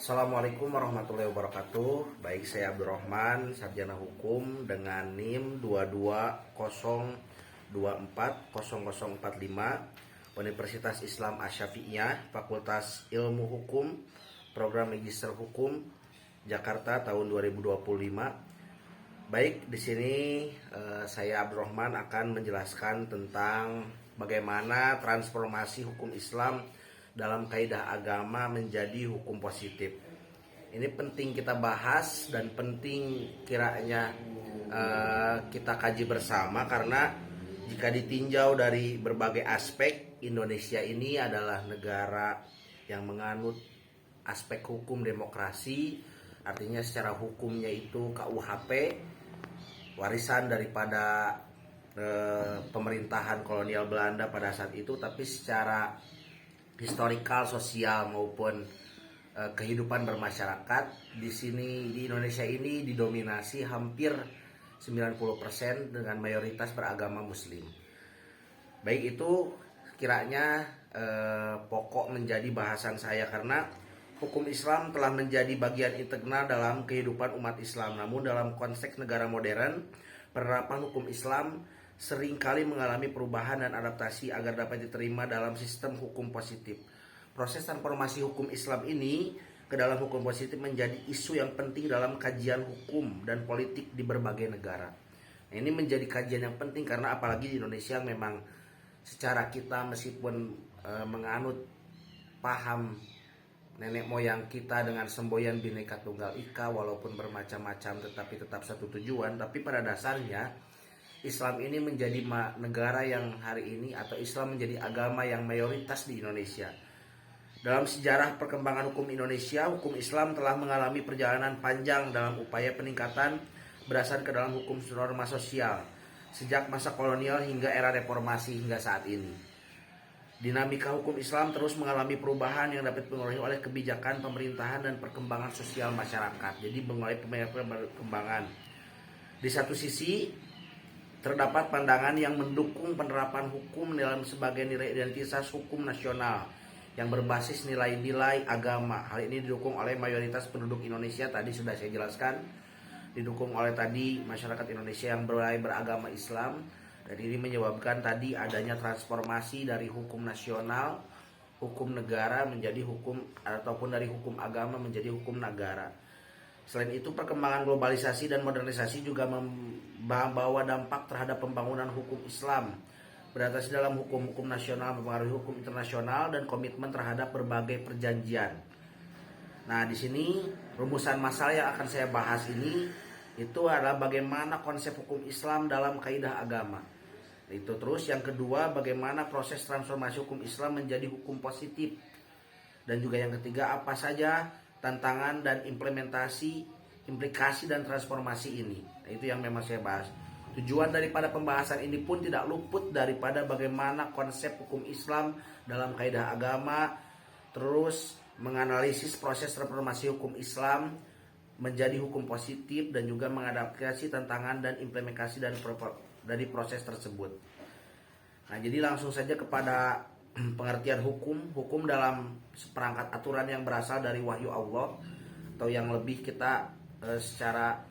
Assalamualaikum warahmatullahi wabarakatuh. Baik, saya Abdurrahman, sarjana hukum dengan NIM 220240045, Universitas Islam Asy-Syafi'iyah, Fakultas Ilmu Hukum, Program Magister Hukum, Jakarta tahun 2025. Baik, di sini saya Abdurrahman akan menjelaskan tentang bagaimana transformasi hukum Islam dalam kaidah agama menjadi hukum positif. Ini penting kita bahas dan penting kiranya kita kaji bersama, karena jika ditinjau dari berbagai aspek, Indonesia ini adalah negara yang menganut aspek hukum demokrasi. Artinya secara hukumnya itu KUHP, warisan daripada pemerintahan kolonial Belanda pada saat itu, tapi secara historikal, sosial maupun kehidupan bermasyarakat di sini di Indonesia ini didominasi hampir 90% dengan mayoritas beragama Muslim. Baik, itu kiranya pokok menjadi bahasan saya, karena hukum Islam telah menjadi bagian integral dalam kehidupan umat Islam. Namun dalam konteks negara modern, penerapan hukum Islam seringkali mengalami perubahan dan adaptasi agar dapat diterima dalam sistem hukum positif. Proses transformasi hukum Islam ini ke dalam hukum positif menjadi isu yang penting dalam kajian hukum dan politik di berbagai negara. Nah, ini menjadi kajian yang penting karena apalagi di Indonesia memang secara kita meskipun menganut paham nenek moyang kita dengan semboyan Bhinneka Tunggal Ika, walaupun bermacam-macam tetapi tetap satu tujuan, tapi pada dasarnya Islam ini menjadi negara yang hari ini, atau Islam menjadi agama yang mayoritas di Indonesia. Dalam sejarah perkembangan hukum Indonesia, hukum Islam telah mengalami perjalanan panjang dalam upaya peningkatan berdasar ke dalam hukum norma sosial sejak masa kolonial hingga era reformasi hingga saat ini. Dinamika hukum Islam terus mengalami perubahan yang dapat dipengaruhi oleh kebijakan pemerintahan dan perkembangan sosial masyarakat. Jadi mengalami perkembangan. Di satu sisi terdapat pandangan yang mendukung penerapan hukum dalam sebagai nilai identitas hukum nasional yang berbasis nilai-nilai agama. Hal ini didukung oleh mayoritas penduduk Indonesia, tadi sudah saya jelaskan. Didukung oleh tadi masyarakat Indonesia yang beragama Islam. Dan ini menyebabkan tadi adanya transformasi dari hukum nasional, hukum negara menjadi hukum, ataupun dari hukum agama menjadi hukum negara. Selain itu, perkembangan globalisasi dan modernisasi juga membawa dampak terhadap pembangunan hukum Islam. Beradaptasi dalam hukum-hukum nasional mempengaruhi hukum internasional dan komitmen terhadap berbagai perjanjian. Nah, di sini rumusan masalah yang akan saya bahas ini itu adalah bagaimana konsep hukum Islam dalam kaidah agama. Itu terus yang kedua, bagaimana proses transformasi hukum Islam menjadi hukum positif. Dan juga yang ketiga, apa saja tantangan dan implementasi, implikasi dan transformasi ini. Nah, itu yang memang saya bahas. Tujuan daripada pembahasan ini pun tidak luput daripada bagaimana konsep hukum Islam dalam kaidah agama, terus menganalisis proses transformasi hukum Islam menjadi hukum positif, dan juga mengadaptasi tantangan dan implementasi dari proses tersebut. Nah, jadi langsung saja kepada pengertian hukum. Hukum dalam seperangkat aturan yang berasal dari wahyu Allah, atau yang lebih kita secara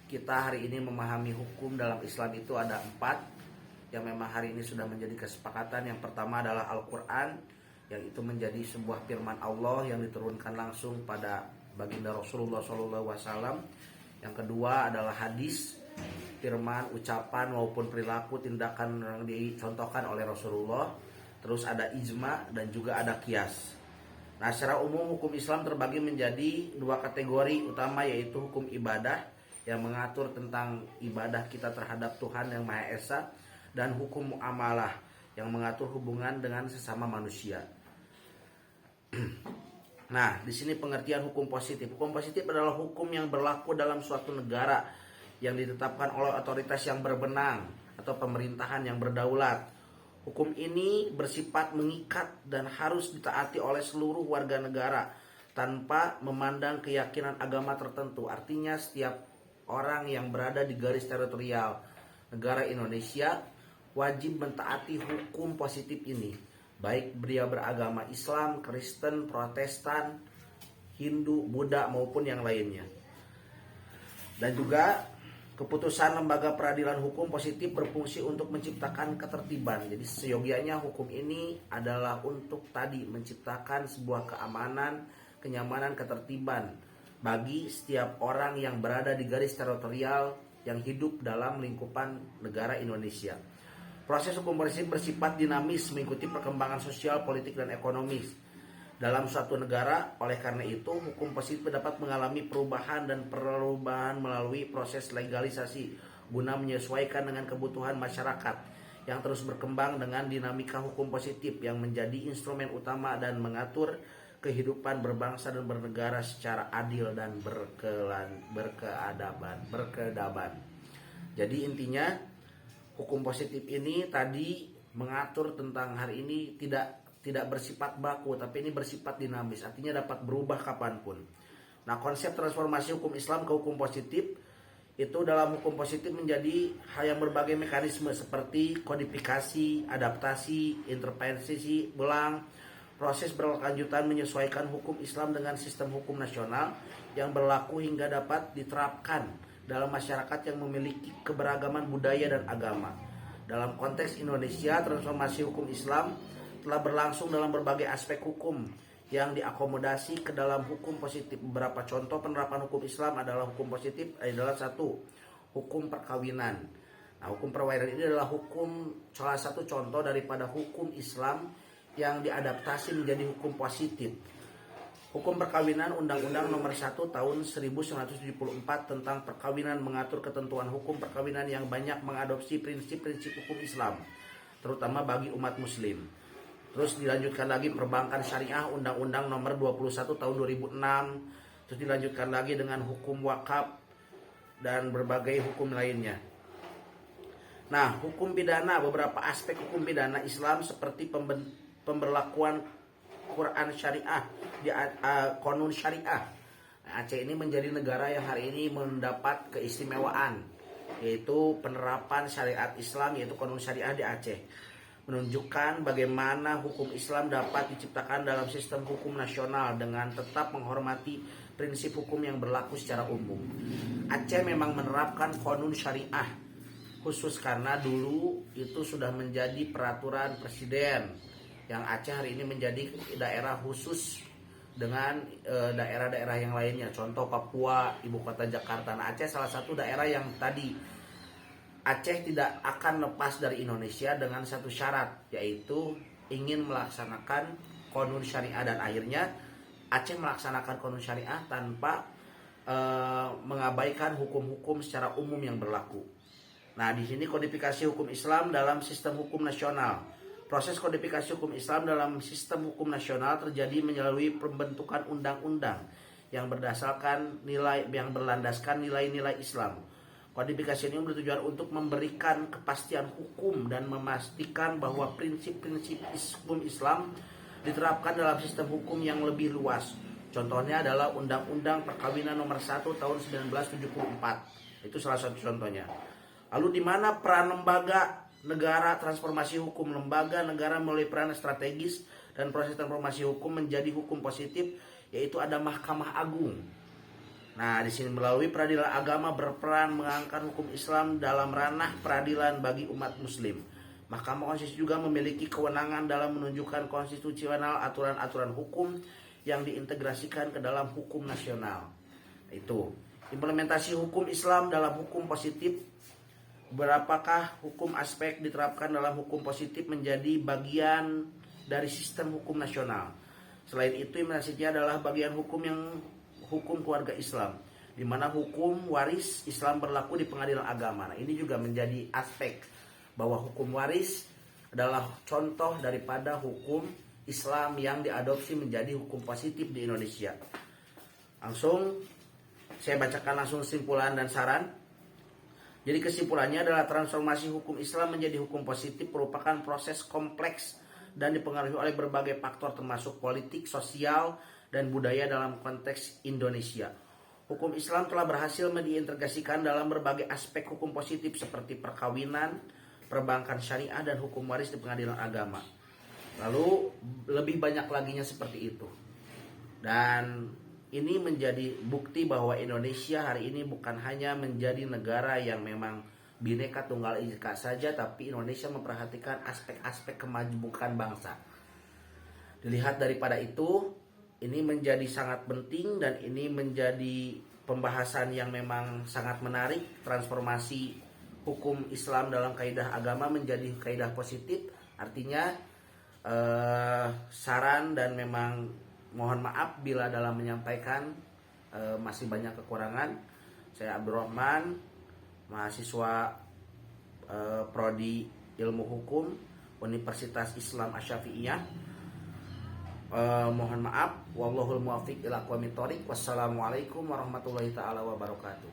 kita hari ini memahami hukum dalam Islam itu ada 4 yang memang hari ini sudah menjadi kesepakatan. Yang pertama adalah Al-Quran, yang itu menjadi sebuah firman Allah yang diturunkan langsung pada baginda Rasulullah SAW. Yang kedua adalah hadis, firman, ucapan maupun perilaku tindakan yang dicontohkan oleh Rasulullah. Terus ada ijma dan juga ada qiyas. Nah, secara umum hukum Islam terbagi menjadi 2 kategori utama, yaitu hukum ibadah yang mengatur tentang ibadah kita terhadap Tuhan yang Maha Esa, dan hukum muamalah yang mengatur hubungan dengan sesama manusia. Nah, di sini pengertian hukum positif. Hukum positif adalah hukum yang berlaku dalam suatu negara yang ditetapkan oleh otoritas yang berwenang atau pemerintahan yang berdaulat. Hukum ini bersifat mengikat dan harus ditaati oleh seluruh warga negara tanpa memandang keyakinan agama tertentu. Artinya setiap orang yang berada di garis teritorial negara Indonesia wajib mentaati hukum positif ini, baik dia beragama Islam, Kristen, Protestan, Hindu, Buddha maupun yang lainnya. Dan juga keputusan lembaga peradilan hukum positif berfungsi untuk menciptakan ketertiban. Jadi seyogianya hukum ini adalah untuk tadi menciptakan sebuah keamanan, kenyamanan, ketertiban bagi setiap orang yang berada di garis teritorial yang hidup dalam lingkupan negara Indonesia. Proses hukum positif bersifat dinamis mengikuti perkembangan sosial, politik, dan ekonomis dalam suatu negara. Oleh karena itu, hukum positif dapat mengalami perubahan melalui proses legalisasi guna menyesuaikan dengan kebutuhan masyarakat yang terus berkembang dengan dinamika hukum positif yang menjadi instrumen utama dan mengatur kehidupan berbangsa dan bernegara secara adil dan berkeadaban. Jadi intinya hukum positif ini tadi mengatur tentang hari ini tidak bersifat baku, tapi ini bersifat dinamis, artinya dapat berubah kapanpun. Nah, konsep transformasi hukum Islam ke hukum positif itu dalam hukum positif menjadi hal yang berbagai mekanisme seperti kodifikasi, adaptasi, intervensi ulang, proses berkelanjutan menyesuaikan hukum Islam dengan sistem hukum nasional yang berlaku hingga dapat diterapkan dalam masyarakat yang memiliki keberagaman budaya dan agama. Dalam konteks Indonesia, transformasi hukum Islam telah berlangsung dalam berbagai aspek hukum yang diakomodasi ke dalam hukum positif. Beberapa contoh penerapan hukum Islam adalah hukum positif adalah 1. Hukum perkawinan. Nah, hukum perkawinan ini adalah salah satu contoh daripada hukum Islam yang diadaptasi menjadi hukum positif. Hukum perkawinan Undang-Undang Nomor 1 Tahun 1974 tentang perkawinan mengatur ketentuan hukum perkawinan yang banyak mengadopsi prinsip-prinsip hukum Islam, terutama bagi umat muslim. Terus dilanjutkan lagi perbankan syariah Undang-Undang Nomor 21 Tahun 2006. Terus dilanjutkan lagi dengan hukum wakaf dan berbagai hukum lainnya. Nah, hukum pidana, beberapa aspek hukum pidana Islam seperti pemberlakuan Quran syariah di konun syariah. Nah, Aceh ini menjadi negara yang hari ini mendapat keistimewaan, yaitu penerapan syariat Islam, yaitu konun syariah di Aceh, menunjukkan bagaimana hukum Islam dapat diciptakan dalam sistem hukum nasional dengan tetap menghormati prinsip hukum yang berlaku secara umum. Aceh memang menerapkan konun syariah khusus karena dulu itu sudah menjadi peraturan presiden, yang Aceh hari ini menjadi daerah khusus dengan daerah-daerah yang lainnya. Contoh Papua, ibu kota Jakarta. Nah, Aceh salah satu daerah yang tadi Aceh tidak akan lepas dari Indonesia dengan satu syarat, yaitu ingin melaksanakan konun syariah, dan akhirnya Aceh melaksanakan konun syariah tanpa mengabaikan hukum-hukum secara umum yang berlaku. Nah, di sini kodifikasi hukum Islam dalam sistem hukum nasional. Proses kodifikasi hukum Islam dalam sistem hukum nasional terjadi melalui pembentukan undang-undang yang berlandaskan nilai-nilai Islam. Kodifikasi ini bertujuan untuk memberikan kepastian hukum dan memastikan bahwa prinsip-prinsip hukum Islam diterapkan dalam sistem hukum yang lebih luas. Contohnya adalah Undang-Undang Perkawinan Nomor 1 Tahun 1974. Itu salah satu contohnya. Lalu di mana peran lembaga negara transformasi hukum? Lembaga negara melalui peran strategis dan proses transformasi hukum menjadi hukum positif, yaitu ada Mahkamah Agung. Nah, di sini melalui peradilan agama berperan mengangkat hukum Islam dalam ranah peradilan bagi umat muslim. Mahkamah Konstitusi juga memiliki kewenangan dalam menunjukkan konstitusional aturan-aturan hukum yang diintegrasikan ke dalam hukum nasional. Itu implementasi hukum Islam dalam hukum positif. Berapakah hukum aspek diterapkan dalam hukum positif menjadi bagian dari sistem hukum nasional. Selain itu, implementasinya adalah bagian hukum keluarga Islam, di mana hukum waris Islam berlaku di pengadilan agama. Nah, ini juga menjadi aspek bahwa hukum waris adalah contoh daripada hukum Islam yang diadopsi menjadi hukum positif di Indonesia. Langsung saya bacakan langsung kesimpulan dan saran. Jadi kesimpulannya adalah transformasi hukum Islam menjadi hukum positif merupakan proses kompleks dan dipengaruhi oleh berbagai faktor termasuk politik, sosial, dan budaya dalam konteks Indonesia. Hukum Islam telah berhasil diintegrasikan dalam berbagai aspek hukum positif seperti perkawinan, perbankan syariah, dan hukum waris di pengadilan agama. Lalu lebih banyak laginya seperti itu. Dan ini menjadi bukti bahwa Indonesia hari ini bukan hanya menjadi negara yang memang Bhinneka Tunggal Ika saja, tapi Indonesia memperhatikan aspek-aspek kemajemukan bangsa. Dilihat daripada itu, ini menjadi sangat penting dan ini menjadi pembahasan yang memang sangat menarik. Transformasi hukum Islam dalam kaidah agama menjadi kaidah positif, artinya saran dan memang mohon maaf bila dalam menyampaikan masih banyak kekurangan. Saya Abdurrahman, mahasiswa Prodi Ilmu Hukum Universitas Islam Asy-Syafi'iyah. Mohon maaf, wallahul muwaffiq ila aqwamit thoriq. Wassalamualaikum warahmatullahi taala wabarakatuh.